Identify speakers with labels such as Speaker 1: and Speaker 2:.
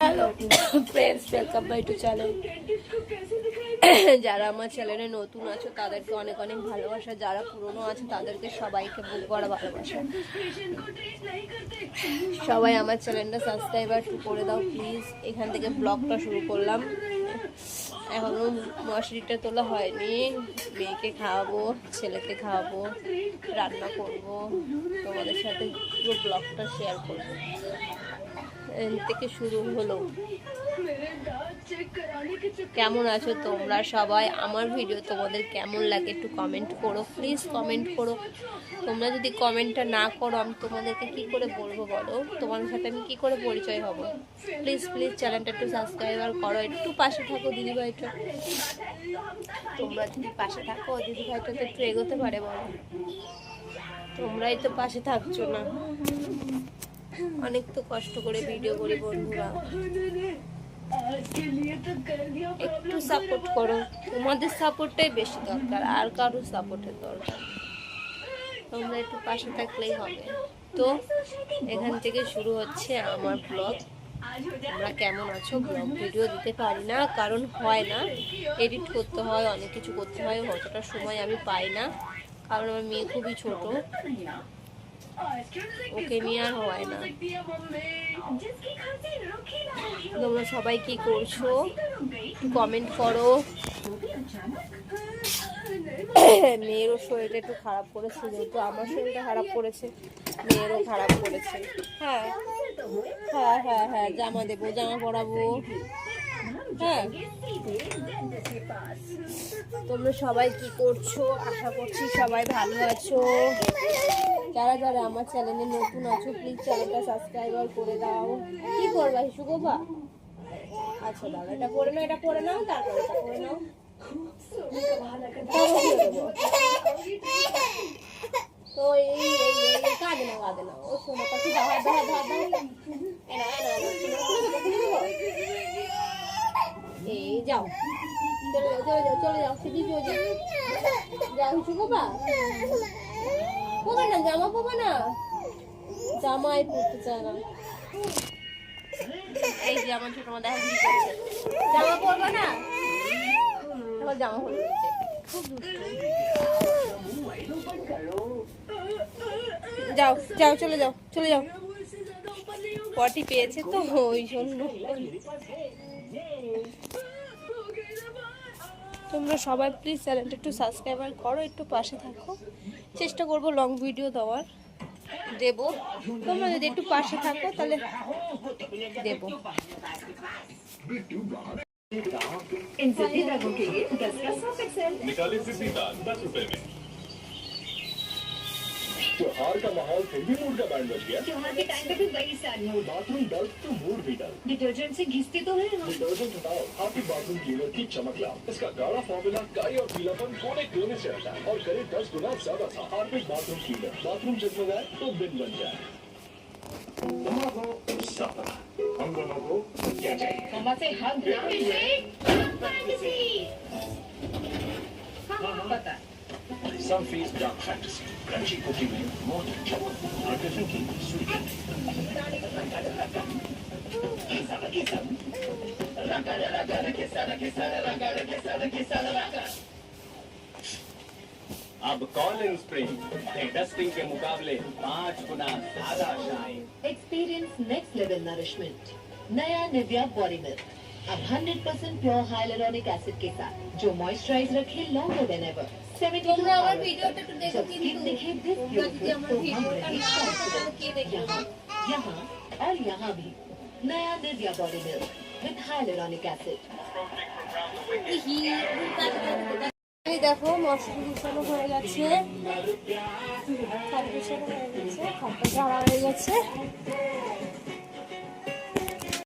Speaker 1: Hello friends, welcome by to channel. যারা আমার চ্যানেলে নতুন আছো তাদেরকে অনেক অনেক ভালোবাসা, যারা পুরনো আছে তাদেরকে সবাইকে বুক ভরা ভালোবাসা। সবাই আমার চ্যানেলটা সাবস্ক্রাইবার করে দাও প্লিজ। এখান থেকে ব্লগটা শুরু করলাম। এখনো মশারিটা তোলা হয়নি। মেয়েকে খাওয়াবো, ছেলেকে খাওয়াবো, রান্না করব, তোমাদের সাথে পুরো ব্লগটা শেয়ার করবো। থেকে শুরু হলো। কেমন আছো তোমরা সবাই? আমার ভিডিও তোমাদের কেমন লাগে একটু কমেন্ট করো প্লিজ, কমেন্ট করো। তোমরা যদি কমেন্টটা না করো আমি তোমাদেরকে কি করে বলবো বলো? তোমাদের সাথে আমি কি করে পরিচয় হব? প্লিজ প্লিজ চ্যানেলটা একটু সাবস্ক্রাইবার করো, একটু পাশে থাকো দিদিভাইটা। তোমরা যদি পাশে থাকো দিদিভাইটা তো একটু এগোতে পারে বলো। তোমরাই তো পাশে থাকছো না। অনেক তো কষ্ট করে ভিডিও করি বন্ধুরা, একটু সাপোর্ট করো। তোমাদের সাপোর্টটাই বেশি দরকার, আর কারোর সাপোর্টের দরকার। তোমরা একটু পাশে থাকলেই হবে। তো এখান থেকে শুরু হচ্ছে আমার ব্লগ। তোমরা কেমন আছো? ব্লগ ভিডিও দিতে পারি না কারণ হয় না, এডিট করতে হয়, অনেক কিছু করতে হয়, অতটা সময় আমি পাই না কারণ আমার মেয়ে খুবই ছোট, ওকে নিয়ে আর হয় না। তোমরা সবাই কি করছো কমেন্ট করো। মেয়েরও শরীরটা একটু খারাপ করেছে, যেহেতু আমার শরীরটা খারাপ করেছে মেয়েরও খারাপ করেছে। হ্যাঁ হ্যাঁ হ্যাঁ হ্যাঁ, জামা দেবো, জামা পরাবো। হ্যাঁ, তোমরা সবাই কি করছো? আশা করছি সবাই ভালো আছো। যারা যারা আমার চ্যানেলে নতুন আছো প্লিজ চ্যানেলটা সাবস্ক্রাইবার করে দাও। কি করবা সুগোপা? আচ্ছা দাদা, এটা করে নাও, এটা করে নাও, তারপরে এটা করে নাও। তো এই কাঁদে না কাঁদে না, ও শোনো পাখি, দাও দাও দাও দাও। এই যাও, চলে যাও চলে যাও চলে যাও, সিধি চলে যাও সুগোপা। পড়বে না, জামা পড়বে না, জামাই পড়তে চায় না। এই যে আমার ছোট মা দেখা কি করছে, জামা পরবে না, আমার জামা পরে গেছে, খুব যাও যাও চলে যাও চলে যাও। পটি পেয়েছে তো ওই জন্য। তোমরা সবাই প্লিজ চ্যানেলটা একটু সাবস্ক্রাইবার করো, একটু পাশে থাকো। চেষ্টা করবো লং ভিডিও দেওয়ার, দেবো। তোমরা যদি একটু পাশে থাকো তাহলে দেবো।
Speaker 2: इन जिद्दी बैगों के लिए 10 का 100%
Speaker 3: निकाली जिद्दी बैग 10 रुपए में। त्योहार का माहौल फिर भी मूड का बैंड बज गया।
Speaker 2: त्योहार के टाइम पे भी वही सारी मूड।
Speaker 3: बाथरूम डल तो मूड भी डल।
Speaker 2: डिटर्जेंट से घिसते तो है हम।
Speaker 3: डिटर्जेंट हटाओ, आपकी बाथरूम क्लीनर की चमक लाओ। इसका गाढ़ा फॉर्मूला काई और पीलापन कोने कोने से हटा है और करे 10 गुना ज्यादा था। हार्पिक बाथरूम क्लीनर, बाथरूम जगमगाए तो दिन बन जाए। मम्मा को सपना, हम दोनों को क्या चाहिए?
Speaker 2: मम्मा से हग ना मिले फैंटेसी। हाँ पता है।
Speaker 3: Some feast dark fantasy, crunchy cookie में molten chocolate, artisan की sweet. अब कॉलिन स्प्रिंग डस्टिंग के मुकाबले 5 गुना ज्यादा shine.
Speaker 2: Experience next level nourishment. नया निविया बॉडी मिल्क अब 100% प्योर हाइलुरोनिक एसिड के साथ जो मॉइस्चराइज रखे लॉन्गर देन एवर।
Speaker 1: তোমরা আমার ভিডিওটা একটু দেখো কিন্তু
Speaker 2: दिखे दिस
Speaker 1: তোমরা যদি আমার ভিডিওটা না দেখো তাহলে কে দেখবে?
Speaker 2: यहाँ और यहाँ भी नया Nivea body milk with hyaluronic acid.
Speaker 1: এই দেখো মশলা বিছানো হয়ে গেছে, খাট বিছানো হয়ে গেছে, খাটটা ঝাড়া হয়ে গেছে।